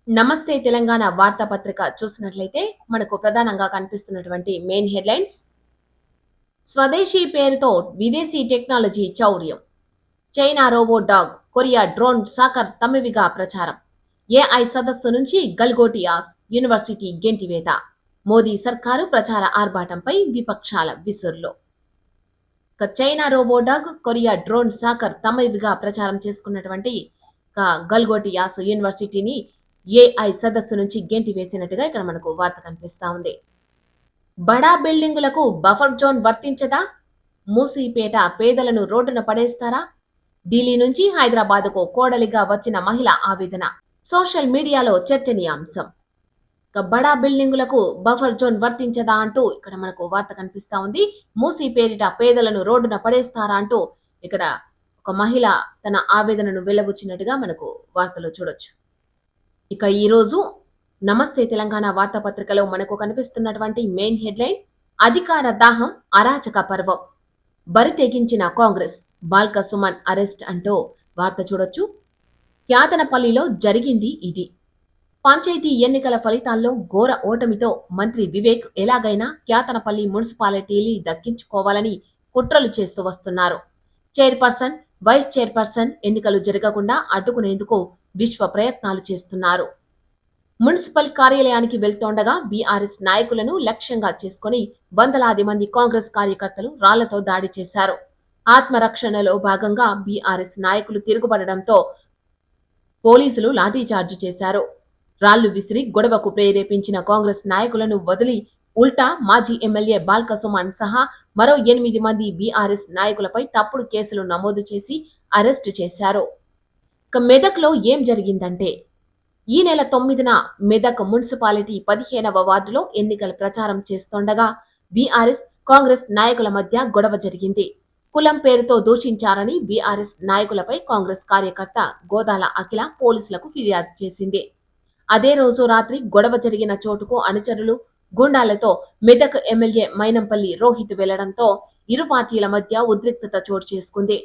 నమస్తే తెలంగాణ వార్తాపత్రిక చూసినట్లయితే మనకు ప్రధానంగా కనిపిస్తున్నటువంటి మెయిన్ హెడ్లైన్స్. స్వదేశీ పేరుతో విదేశీ టెక్నాలజీ చౌర్యం, China robo dog, Korea drone soccer తమ్మివిగా ప్రచారం, ఏఐ సదస్సు నుంచి గల్గోటియాస్ యూనివర్సిటీ గెంటివేత, మోదీ సర్కారు ప్రచార ఆర్భాటంపై విపక్షాల విసుర్లు. China robo dog, Korea drone soccer తమ్మివిగా ప్రచారం చేసుకున్నటువంటి గల్గోటియాస్ యూనివర్సిటీని ఏఐ సదస్సు నుంచి గెంటి వేసినట్టుగా ఇక్కడ మనకు వార్త కనిపిస్తా ఉంది. బడా బిల్డింగులకు బఫర్ జోన్ వర్తించదా? మూసీపేట పేదలను రోడ్డున పడేస్తారా? ఢిల్లీ నుంచి హైదరాబాద్కు కోడలిగా వచ్చిన మహిళ ఆవేదన సోషల్ మీడియాలో చర్చనీయాంశం. బడా బిల్డింగులకు బఫర్ జోన్ వర్తించదా అంటూ ఇక్కడ మనకు వార్త కనిపిస్తా ఉంది. మూసీ పేరిట పేదలను రోడ్డున పడేస్తారా అంటూ ఇక్కడ ఒక మహిళ తన ఆవేదనను వెల్లబుచ్చినట్టుగా మనకు వార్తలో చూడొచ్చు. ఇక ఈరోజు నమస్తే తెలంగాణ వార్తాపత్రికలో మనకు కనిపిస్తున్నటువంటి మెయిన్ హెడ్లైన్, అధికార దాహం అరాచక పర్వం, బరి తెగించిన కాంగ్రెస్, బాల్క సుమన్ అరెస్ట్ అంటూ వార్త చూడొచ్చు. క్యాతనపల్లిలో జరిగింది ఇది. పంచాయతీ ఎన్నికల ఫలితాల్లో ఘోర ఓటమితో మంత్రి వివేక్ ఎలాగైనా క్యాతనపల్లి మున్సిపాలిటీని దక్కించుకోవాలని కుట్రలు చేస్తూ వస్తున్నారు. చైర్పర్సన్, వైస్ చైర్పర్సన్ ఎన్నికలు జరగకుండా అడ్డుకునేందుకు విశ్వ ప్రయత్నాలు చేస్తున్నారు. మున్సిపల్ కార్యాలయానికి వెళ్తుండగా బీఆర్ఎస్ నాయకులను లక్ష్యంగా చేసుకుని వందలాది మంది కాంగ్రెస్ కార్యకర్తలు రాళ్లతో దాడి చేశారు. ఆత్మరక్షణలో భాగంగా బీఆర్ఎస్ నాయకులు తిరుగుబడడంతో పోలీసులు లాఠీచార్జి చేశారు. రాళ్లు విసిరి గొడవకు ప్రేరేపించిన కాంగ్రెస్ నాయకులను వదిలి ఉల్టా మాజీ ఎమ్మెల్యే బాల్క సుమన్ సహా మరో 8 మంది బీఆర్ఎస్ నాయకులపై తప్పుడు కేసులు నమోదు చేసి అరెస్టు చేశారు. మెదక్లో ఏం జరిగిందంటే, ఈ నెల 9న మెదక్ మున్సిపాలిటీ 15వ వార్డులో ఎన్నికల ప్రచారం చేస్తుండగా బీఆర్ఎస్ కాంగ్రెస్ నాయకుల మధ్య గొడవ జరిగింది. కులం పేరుతో దూషించారని బీఆర్ఎస్ నాయకులపై కాంగ్రెస్ కార్యకర్త గోదాల అఖిల పోలీసులకు ఫిర్యాదు చేసింది. అదే రోజు రాత్రి గొడవ జరిగిన చోటుకు అనుచరులు గుండాలతో మెదక్ ఎమ్మెల్యే మైనంపల్లి రోహిత్ వెళ్లడంతో ఇరు పార్టీల మధ్య ఉద్రిక్తత చోటు చేసుకుంది.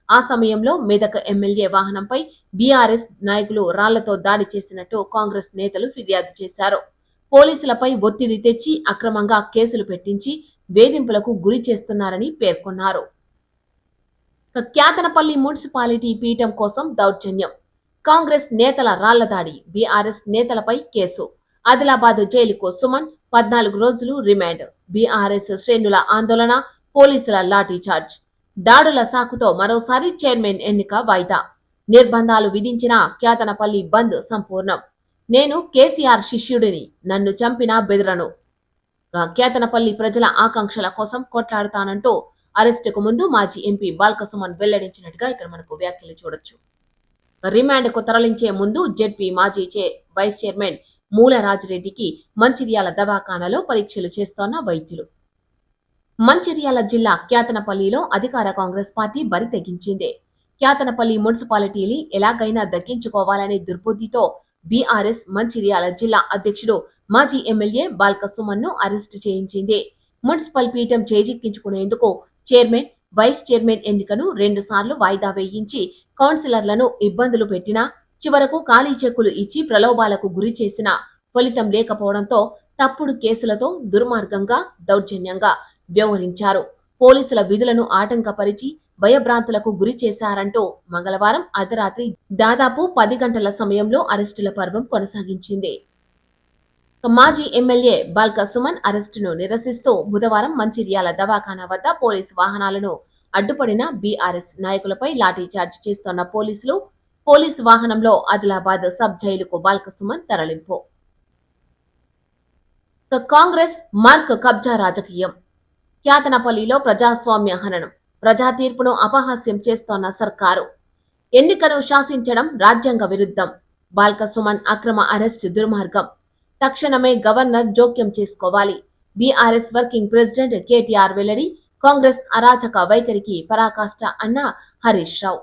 ఆ సమయంలో మెదక్ ఎమ్మెల్యే వాహనంపై బీఆర్ఎస్ నాయకులు రాళ్లతో దాడి చేసినట్టు కాంగ్రెస్ నేతలు ఫిర్యాదు చేశారు. పోలీసులపై ఒత్తిడి తెచ్చి అక్రమంగా కేసులు పెట్టించి వేధింపులకు గురి చేస్తున్నారని పేర్కొన్నారు. క్యాతనపల్లి మున్సిపాలిటీ పీఠం కోసం దౌర్జన్యం, కాంగ్రెస్ నేతల రాళ్ల దాడి, బీఆర్ఎస్ నేతలపై కేసు, ఆదిలాబాద్ జైలుకు సుమన్ 14 రోజులు రిమాండ్, బీఆర్ఎస్ శ్రేణుల ఆందోళన, పోలీసుల లాఠీచార్జ్, దాడుల సాకుతో మరోసారి చైర్మన్ ఎన్నిక వాయిదా, నిర్బంధాలు విధించిన క్యాతనపల్లి బంద్ సంపూర్ణం, నేను కేసీఆర్ శిష్యుడిని, నన్ను చంపినా బెదరను, క్యాతనపల్లి ప్రజల ఆకాంక్షల కోసం కొట్లాడుతానంటూ అరెస్టుకు ముందు మాజీ ఎంపీ బాల్క సుమన్ వెల్లడించినట్టుగా ఇక్కడ మనకు వ్యాఖ్యలు చూడొచ్చు. రిమాండ్కు తరలించే ముందు జెడ్పీ మాజీ వైస్ చైర్మన్ మూలరాజిరెడ్డికి మంచిర్యాల దవాఖానాలో పరీక్షలు చేస్తోన్న వైద్యులు. మంచిర్యాల జిల్లా క్యాతనపల్లిలో అధికార కాంగ్రెస్ పార్టీ బరి తెగించింది. క్యాతనపల్లి మున్సిపాలిటీని ఎలాగైనా దక్కించుకోవాలనే దుర్బుద్ధితో బీఆర్ఎస్ మంచిర్యాల జిల్లా అధ్యక్షుడు మాజీ ఎమ్మెల్యే బాల్క సుమన్ ను అరెస్టు చేయించింది. మున్సిపల్ పీఠం చేజిక్కించుకునేందుకు చైర్మన్, వైస్ చైర్మన్ ఎన్నికను 2 సార్లు వాయిదా వేయించి కౌన్సిలర్లను ఇబ్బందులు పెట్టినా చివరకు ఖాళీ చెక్కులు ఇచ్చి ప్రలోభాలకు గురి చేసిన ఫలితం లేకపోవడంతో తప్పుడు కేసులతో దుర్మార్గంగా దౌర్జన్యంగా వ్యవహరించారు. పోలీసుల విధులను ఆటంకపరిచి భయభ్రాంతులకు గురి చేశారంటూ మంగళవారం అర్ధరాత్రి దాదాపు 10 గంటల సమయంలో అరెస్టుల పర్వం కొనసాగించింది. మాజీ ఎమ్మెల్యే బాల్క సుమన్ అరెస్టును నిరసిస్తూ బుధవారం మంచిర్యాల దవాఖానా వద్ద పోలీసు వాహనాలను అడ్డుపడిన బీఆర్ఎస్ నాయకులపై లాఠీచార్జ్ చేస్తున్న పోలీసు వాహనంలో ఆదిలాబాద్ సబ్ జైలుకు బాల్క సుమన్ తరలింపు. కాంగ్రెస్ మార్క్ కబ్జా రాజకీయం, క్యాతనపల్లిలో ప్రజాస్వామ్య హననం, ప్రజా తీర్పును అపహాస్యం చేస్తోన్న సర్కారు, ఎన్నికను శాసించడం రాజ్యాంగ విరుద్ధం, బాల్క సుమన్ అక్రమ అరెస్ట్ దుర్మార్గం, తక్షణమే గవర్నర్ జోక్యం చేసుకోవాలి, బీఆర్ఎస్ వర్కింగ్ ప్రెసిడెంట్ కేటీఆర్ వెల్లడి, కాంగ్రెస్ అరాచక వైఖరికి పరాకాష్ట అన్న హరీష్ రావు.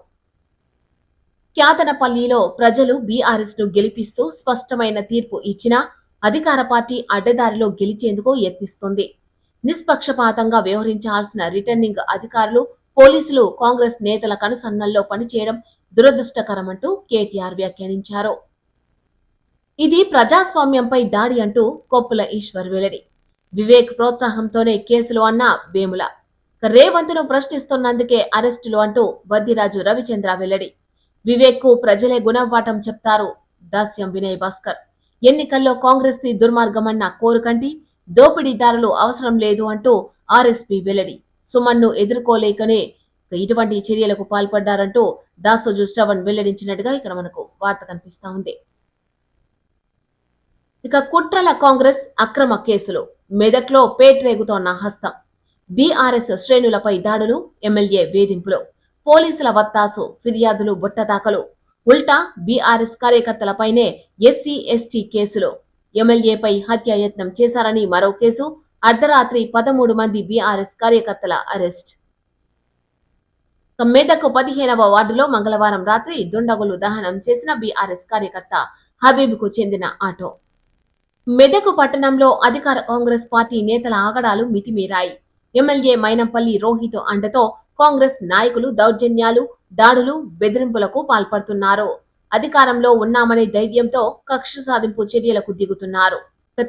క్యాతనపల్లిలో ప్రజలు బీఆర్ఎస్ ను గెలిపిస్తూ స్పష్టమైన తీర్పు ఇచ్చినా అధికార పార్టీ అడ్డదారిలో గెలిచేందుకు యత్నిస్తోంది. నిష్పక్షపాతంగా వ్యవహరించాల్సిన రిటర్నింగ్ అధికారులు, పోలీసులు కాంగ్రెస్ నేతల కనుసన్నల్లో పనిచేయడం దురదృష్టకరమంటూ కేటీఆర్ వ్యాఖ్యానించారు. ఇది ప్రజాస్వామ్యంపై దాడి అంటూ కొప్పుల ఈశ్వర్ వెల్లడి. వివేక్ ప్రోత్సాహంతోనే కేసులు అన్న వేముల. రేవంత్ను ప్రశ్నిస్తున్నందుకే అరెస్టులు అంటూ వద్దిరాజు రవిచంద్ర వెల్లడి. వివేక్ కు ప్రజలే గుణపాఠం చెప్తారు దాస్యం వినయ్ భాస్కర్. ఎన్నికల్లో కాంగ్రెస్ ది దుర్మార్గమన్న కోరుకంటి దోపిడీదారులు అవసరం లేదు అంటూ ఆర్ఎస్పీ వెల్లడి. సుమన్ను ఎదుర్కోలేకనే ఇటువంటి చర్యలకు పాల్పడ్డారంటూ దాసోజు శ్రవణ్ వెల్లడించినట్టుగా ఇక్కడ మనకు వార్త కనిపిస్తా ఉంది. ఇక కుట్రల కాంగ్రెస్ అక్రమ కేసులు మెదక్లో పేట్రేగుతోన్న హస్తం. బీఆర్ఎస్ శ్రేణులపై దాడులు, ఎమ్మెల్యే వేధింపులు, పోలీసుల వత్తాసు, ఫిర్యాదులు బుట్టదాఖలు. ఉల్టా బీఆర్ఎస్ కార్యకర్తలపైనే ఎస్సీ ఎస్టీ కేసులు. ఎమ్మెల్యేపై హత్యాయత్నం చేశారని మరో కేసు. అర్ధరాత్రి 13 మంది బీఆర్ఎస్ కార్యకర్తల అరెస్ట్. మెదక్ 15వ వార్డులో మంగళవారం రాత్రి దుండగులు దహనం చేసిన బీఆర్ఎస్ కార్యకర్త హబీబ్ కు చెందిన ఆటో. మెదక్ పట్టణంలో అధికార కాంగ్రెస్ పార్టీ నేతల ఆగడాలు మితిమీరాయి. ఎమ్మెల్యే మైనంపల్లి రోహిత్ అండతో కాంగ్రెస్ నాయకులు దౌర్జన్యాలు, దాడులు, బెదిరింపులకు పాల్పడుతున్నారు. అధికారంలో ఉన్నామనే ధైర్యంతో కక్ష సాధింపు చర్యలకు దిగుతున్నారు.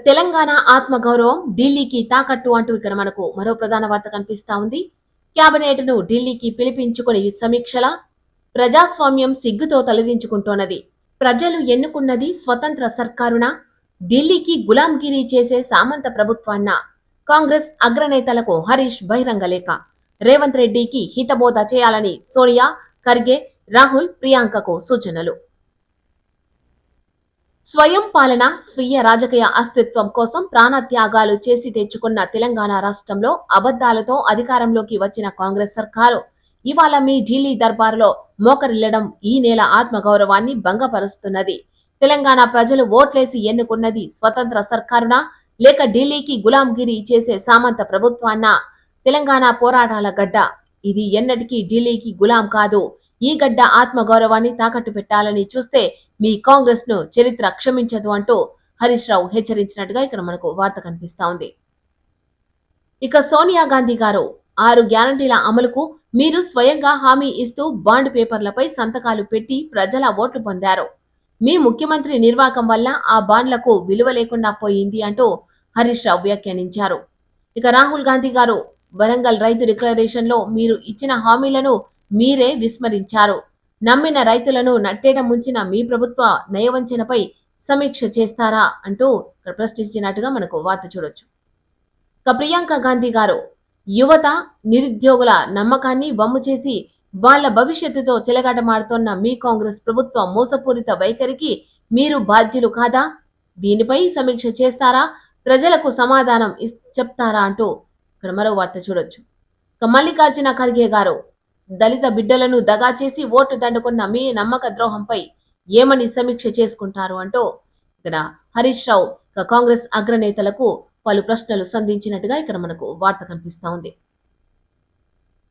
తెలంగాణ ఆత్మగౌరవం ఢిల్లీకి తాకట్టు అంటూ ఇక్కడ మనకు మరో ప్రధాన వార్త కనిపిస్తా ఉంది. కేబినెట్ ను ఢిల్లీకి పిలిపించుకుని సమీక్షల. ప్రజాస్వామ్యం సిగ్గుతో తలదించుకుంటోన్నది. ప్రజలు ఎన్నుకున్నది స్వతంత్ర సర్కారునా, ఢిల్లీకి గులాంగిరీ చేసే సామంత ప్రభుత్వాన్న? కాంగ్రెస్ అగ్రనేతలకు హరీష్ బహిరంగ లేఖ. రేవంత్ రెడ్డికి హితబోధ చేయాలని సోనియా, ఖర్గే, రాహుల్, ప్రియాంకకు సూచనలు. స్వయం పాలన, స్వీయ రాజకీయ అస్తిత్వం కోసం ప్రాణత్యాగాలు చేసి తెచ్చుకున్న తెలంగాణ రాష్ట్రంలో అబద్ధాలతో అధికారంలోకి వచ్చిన కాంగ్రెస్ సర్కారు ఇవాళ మీ ఢిల్లీ దర్బారులో మోకరిల్లడం ఈ నేల ఆత్మగౌరవాన్ని భంగపరుస్తున్నది. తెలంగాణ ప్రజలు ఓట్లేసి ఎన్నుకున్నది స్వతంత్ర సర్కారునా, లేక ఢిల్లీకి గులాంగిరీ చేసే సామంత ప్రభుత్వాన్న? తెలంగాణ పోరాటాల గడ్డ ఇది ఎన్నటికీ ఢిల్లీకి గులాం కాదు. ఈ గడ్డ ఆత్మగౌరవాన్ని తాకట్టు పెట్టాలని చూస్తే మీ కాంగ్రెస్ ను చరిత్ర క్షమించదు అంటూ హరీష్ రావు హెచ్చరించినట్టుగా ఇక్కడ మనకు వార్త కనిపిస్తా ఉంది. ఇక సోనియా గాంధీ గారు 6 గ్యారంటీల అమలుకు మీరు స్వయంగా హామీ ఇస్తూ బాండ్ పేపర్లపై సంతకాలు పెట్టి ప్రజల ఓట్లు పొందారు. మీ ముఖ్యమంత్రి నిర్వాకం వల్ల ఆ బాండ్లకు విలువ లేకుండా పోయింది అంటూ హరీష్ రావు వ్యాఖ్యానించారు. ఇక రాహుల్ గాంధీ గారు వరంగల్ రైతు డిక్లరేషన్ లో మీరు ఇచ్చిన హామీలను మీరే విస్మరించారు. నమ్మిన రైతులను నట్టేట ముంచిన మీ ప్రభుత్వ నయవంచనపై సమీక్ష చేస్తారా అంటూ ప్రశ్నించినట్టుగా మనకు వార్త చూడొచ్చు. ఇక ప్రియాంక గాంధీ గారు యువత, నిరుద్యోగుల నమ్మకాన్ని వమ్ము చేసి వాళ్ల భవిష్యత్తుతో చెలగాటమాడుతోన్న మీ కాంగ్రెస్ ప్రభుత్వ మోసపూరిత వైఖరికి మీరు బాధ్యులు కాదా? దీనిపై సమీక్ష చేస్తారా? ప్రజలకు సమాధానం చెప్తారా అంటూ ఇక్కడ మరో వార్త చూడొచ్చు. ఇక మల్లికార్జున ఖర్గే గారు దళిత బిడ్డలను దగా చేసి ఓటు దండుకున్న మీ నమ్మక ద్రోహంపై ఏమని సమీక్ష చేసుకుంటారు అంటూ ఇక్కడ హరీష్ రావు కాంగ్రెస్ అగ్రనేతలకు పలు ప్రశ్నలు సంధించినట్టుగా ఇక్కడ మనకు వార్త కనిపిస్తా ఉంది.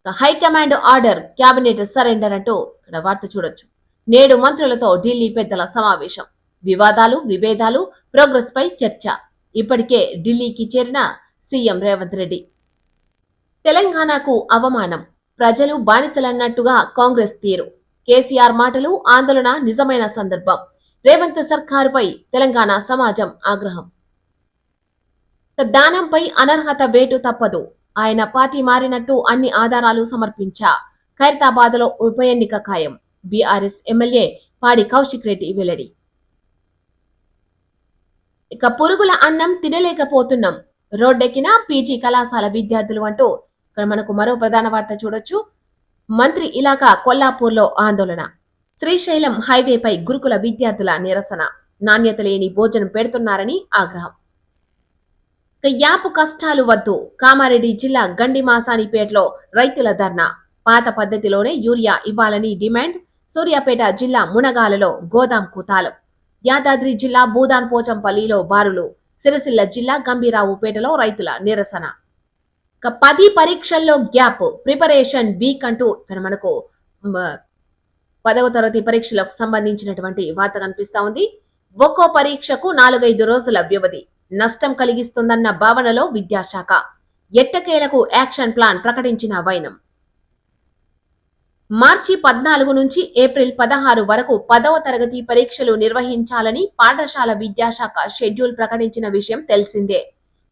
హైకమాండ్ ఆర్డర్, కేబినెట్ సరెండర్ అంటూ ఇక్కడ వార్త చూడొచ్చు. నేడు మంత్రులతో ఢిల్లీ పెద్దల సమావేశం. వివాదాలు, విభేదాలు, ప్రోగ్రెస్ పై చర్చ. ఇప్పటికే ఢిల్లీకి చేరిన సీఎం రేవంత్ రెడ్డి. తెలంగాణకు అవమానం, ప్రజలు బానిసలన్నట్టుగా కాంగ్రెస్ తీరు. కేసీఆర్ మాటలు ఆందోళన నిజమైన సందర్భం. రేవంత్ సర్కారుపై తెలంగాణ సమాజం ఆగ్రహం. దానంపై అనర్హత వేటు తప్పదు. ఆయన పార్టీ మారినట్టు అన్ని ఆధారాలు సమర్పించా. ఖైరతాబాద్లో ఉప ఎన్నిక ఖాయం. బీఆర్ఎస్ ఎమ్మెల్యే పాడి కౌశిక్ రెడ్డి వెల్లడి. ఇక పురుగుల అన్నం తినలేకపోతున్నాం, రోడ్డెక్కిన పీజీ కళాశాల విద్యార్థులు అంటూ ఇక్కడ మనకు మరో ప్రధాన వార్త చూడొచ్చు. మంత్రి ఇలాకా కొల్లాపూర్లో ఆందోళన. శ్రీశైలం హైవేపై గురుకుల విద్యార్థుల నిరసన. నాణ్యత లేని భోజనం పెడుతున్నారని ఆగ్రహం. యాపు కష్టాలు వద్దు, కామారెడ్డి జిల్లా గండిమాసానిపేటలో రైతుల ధర్నా. పాత పద్ధతిలోనే యూరియా ఇవ్వాలని డిమాండ్. సూర్యాపేట జిల్లా మునగాలలో గోదాం కూతాలం. యాదాద్రి జిల్లా భూదాన్ పోచంపల్లిలో బారులు. సిరిసిల్ల జిల్లా గంభీరావుపేటలో రైతుల నిరసన. 10 పరీక్షల్లో గ్యాప్, ప్రిపరేషన్ వీక్ అంటూ ఇక్కడ మనకు 10వ తరగతి పరీక్షలకు సంబంధించినటువంటి వార్త కనిపిస్తా ఉంది. ఒక్కో పరీక్షకు 4-5 రోజుల వ్యవధి నష్టం కలిగిస్తుందన్న భావనలో విద్యాశాఖ. ఎట్టకేలకు యాక్షన్ ప్లాన్ ప్రకటించిన వైనం. మార్చి 14 నుంచి ఏప్రిల్ 16 వరకు 10వ తరగతి పరీక్షలు నిర్వహించాలని పాఠశాల విద్యాశాఖ షెడ్యూల్ ప్రకటించిన విషయం తెలిసిందే.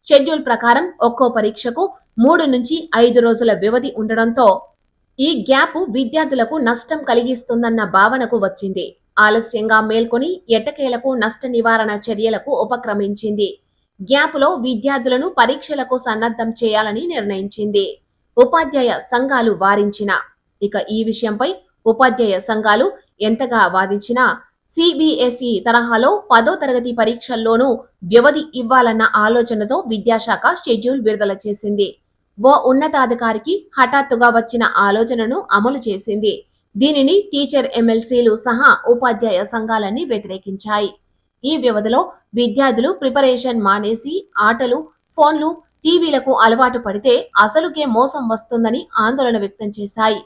షెడ్యూల్ ప్రకారం ఒక్కో పరీక్షకు 3 నుంచి 5 రోజుల వ్యవధి ఉండడంతో ఈ గ్యాప్ విద్యార్థులకు నష్టం కలిగిస్తుందన్న భావనకు వచ్చింది. ఆలస్యంగా మేల్కొని ఎట్టకేలకు నష్ట నివారణ చర్యలకు ఉపక్రమించింది. గ్యాప్లో విద్యార్థులను పరీక్షలకు సన్నద్ధం చేయాలని నిర్ణయించింది. ఉపాధ్యాయ సంఘాలు వారించిన ఇక ఈ విషయంపై ఉపాధ్యాయ సంఘాలు ఎంతగా వాదించినా సిబిఎస్ఈ తరహాలో 10వ తరగతి పరీక్షల్లోనూ వ్యవధి ఇవ్వాలన్న ఆలోచనతో విద్యాశాఖ షెడ్యూల్ విడుదల చేసింది. ఓ ఉన్నతాధికారికి హఠాత్తుగా వచ్చిన ఆలోచనను అమలు చేసింది. దీనిని టీచర్ ఎమ్మెల్సీలు సహా ఉపాధ్యాయ సంఘాలన్నీ వ్యతిరేకించాయి. ఈ వ్యవధిలో విద్యార్థులు ప్రిపరేషన్ మానేసి ఆటలు, ఫోన్లు, టీవీలకు అలవాటు పడితే అసలుకే మోసం వస్తుందని ఆందోళన వ్యక్తం చేశాయి.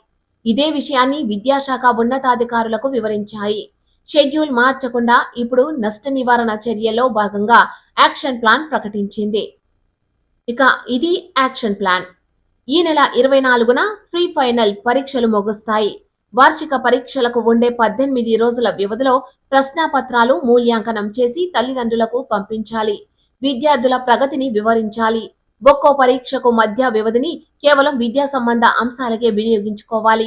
ఇదే విషయాన్ని విద్యాశాఖ ఉన్నతాధికారులకు వివరించాయి. షెడ్యూల్ మార్చకుండా ఇప్పుడు నష్ట నివారణ చర్యల్లో భాగంగా యాక్షన్ ప్లాన్ ప్రకటించింది. ఇక ఇది యాక్షన్ ప్లాన్. ఈ నెల 24న ప్రీ ఫైనల్ పరీక్షలు ముగుస్తాయి. వార్షిక పరీక్షలకు ఉండే 18 రోజుల వ్యవధిలో ప్రశ్నాపత్రాలు మూల్యాంకనం చేసి తల్లిదండ్రులకు పంపించాలి. విద్యార్థుల ప్రగతిని వివరించాలి. ఒక్కో పరీక్షకు మధ్య వ్యవధిని కేవలం విద్యా సంబంధ అంశాలకే వినియోగించుకోవాలి.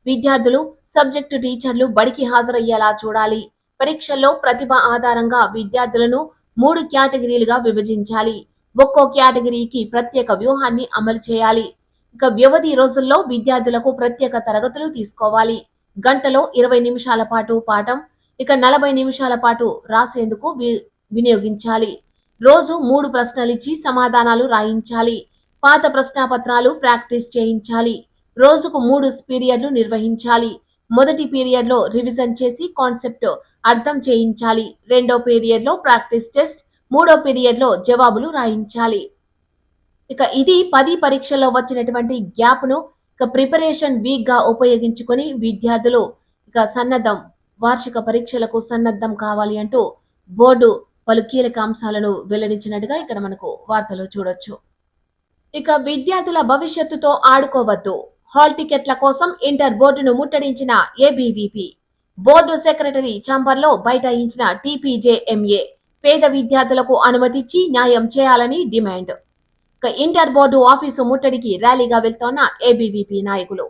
విద్యార్థులు, సబ్జెక్టు టీచర్లు బడికి హాజరయ్యేలా చూడాలి. పరీక్షల్లో ప్రతిభ ఆధారంగా విద్యార్థులను 3 కేటగిరీలుగా విభజించాలి. ఒక్కో కేటగిరీకి ప్రత్యేక వ్యూహాన్ని అమలు చేయాలి. ఇక వ్యవధి రోజుల్లో విద్యార్థులకు ప్రత్యేక తరగతులు తీసుకోవాలి. గంటలో 20 నిమిషాల పాటు పాఠం, ఇక 40 నిమిషాల పాటు రాసేందుకు వినియోగించాలి. రోజు 3 ప్రశ్నలిచ్చి సమాధానాలు రాయించాలి. పాత ప్రశ్నాపత్రాలు ప్రాక్టీస్ చేయించాలి. రోజుకు 3 పీరియడ్లు నిర్వహించాలి. మొదటి పీరియడ్లో రివిజన్ చేసి కాన్సెప్ట్ అర్థం చేయించాలి. రెండో పీరియడ్లో ప్రాక్టీస్ టెస్ట్, మూడో పీరియడ్లో జవాబులు రాయించాలి. ఇక ఇది 10 పరీక్షల్లో వచ్చినటువంటి గ్యాప్ను ప్రిపరేషన్ వీక్ గా ఉపయోగించుకొని విద్యార్థులు సన్నద్ధం వార్షిక పరీక్షలకు సన్నద్ధం కావాలి అంటూ బోర్డు పలు కీలక అంశాలను వెల్లడించినట్టుగా ఇక్కడ మనకు వార్తలు చూడొచ్చు. ఇక విద్యార్థుల భవిష్యత్తుతో ఆడుకోవద్దు. హాల్ టికెట్ల కోసం ఇంటర్ బోర్డును ముట్టడించిన ఏబీవీపీ. బోర్డు సెక్రటరీ ఛాంబర్లో బైఠాయించిన టీపీజేఎంఏ. పేద విద్యార్థులకు అనుమతిచ్చి న్యాయం చేయాలని డిమాండ్. ఇంటర్ బోర్డు ఆఫీసు ముట్టడికి ర్యాలీగా వెళ్తోన్న ఏబీవీపీ నాయకులు.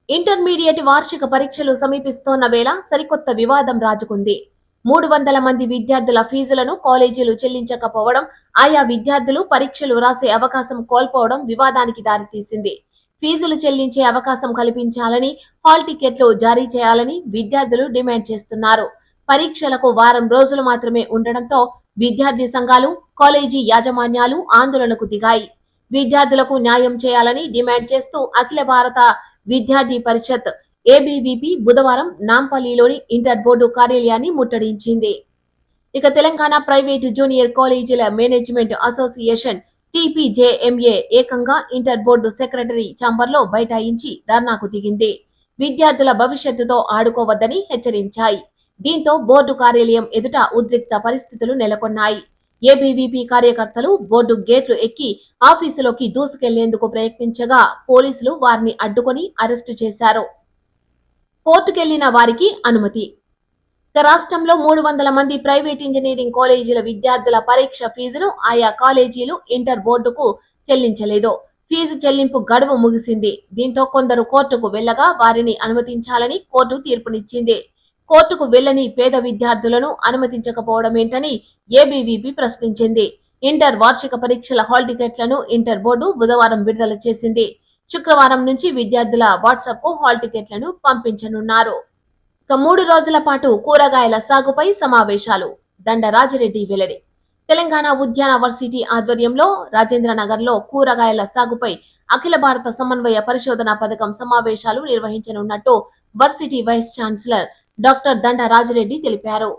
ఇంటర్మీడియట్ వార్షిక పరీక్షలు సమీపిస్తోన్న వేళ సరికొత్త వివాదం రాజుకుంది. 300 మంది విద్యార్థుల ఫీజులను కాలేజీలు చెల్లించకపోవడం, ఆయా విద్యార్థులు పరీక్షలు రాసే అవకాశం కోల్పోవడం వివాదానికి దారితీసింది. ఫీజులు చెల్లించే అవకాశం కల్పించాలని, హాల్ టికెట్లు జారీ చేయాలని విద్యార్థులు డిమాండ్ చేస్తున్నారు. పరీక్షలకు వారం రోజులు మాత్రమే ఉండడంతో విద్యార్థి సంఘాలు, కాలేజీ యాజమాన్యాలు ఆందోళనకు దిగాయి. విద్యార్థులకు న్యాయం చేయాలని డిమాండ్ చేస్తూ అఖిల భారత విద్యార్థి పరిషత్ ఏబీవీపీ బుధవారం నాంపల్లిలోని ఇంటర్ బోర్డు కార్యాలయాన్ని ముట్టడించింది. ఇక తెలంగాణ ప్రైవేటు జూనియర్ కాలేజీల మేనేజ్మెంట్ అసోసియేషన్ టీపీజేఎంఏ ఏకంగా ఇంటర్ బోర్డు సెక్రటరీ ఛాంబర్లో బైఠాయించి ధర్నాకు దిగింది. విద్యార్థుల భవిష్యత్తుతో ఆడుకోవద్దని హెచ్చరించాయి. దీంతో బోర్డు కార్యాలయం ఎదుట ఉద్రిక్త పరిస్థితులు నెలకొన్నాయి. ఏబీవీపీ కార్యకర్తలు బోర్డు గేట్లు ఎక్కి ఆఫీసులోకి దూసుకెళ్లేందుకు ప్రయత్నించగా పోలీసులు వారిని అడ్డుకొని అరెస్టు చేశారు. కోర్టుకెళ్లిన వారికి అనుమతి. రాష్ట్రంలో 300 మంది ప్రైవేట్ ఇంజనీరింగ్ కాలేజీల విద్యార్థుల పరీక్ష ఫీజును ఆయా కాలేజీలు ఇంటర్ బోర్డుకు చెల్లించలేదు. ఫీజు చెల్లింపు గడువు ముగిసింది. దీంతో కొందరు కోర్టుకు వెళ్లగా వారిని అనుమతించాలని కోర్టు తీర్పునిచ్చింది. కోర్టుకు వెళ్లని పేద విద్యార్థులను అనుమతించకపోవడం ఏంటని ఏబీవీపీ ప్రశ్నించింది. ఇంటర్ వార్షిక పరీక్షల హాల్ టికెట్లను ఇంటర్ బోర్డు బుధవారం విడుదల చేసింది. శుక్రవారం నుంచి విద్యార్థుల వాట్సాప్ కు హాల్ టికెట్లను పంపించనున్నారు. 3 రోజుల పాటు కూరగాయల సాగుపై సమావేశాలు. దండ రాజిరెడ్డి వెల్లడి. తెలంగాణ ఉద్యాన వర్సిటీ ఆధ్వర్యంలో రాజేంద్రనగర్ లో కూరగాయల సాగుపై అఖిల భారత సమన్వయ పరిశోధన పథకం సమావేశాలు నిర్వహించనున్నట్టు వర్సిటీ వైస్ ఛాన్సలర్ డాక్టర్ దండ రాజిరెడ్డి తెలిపారు.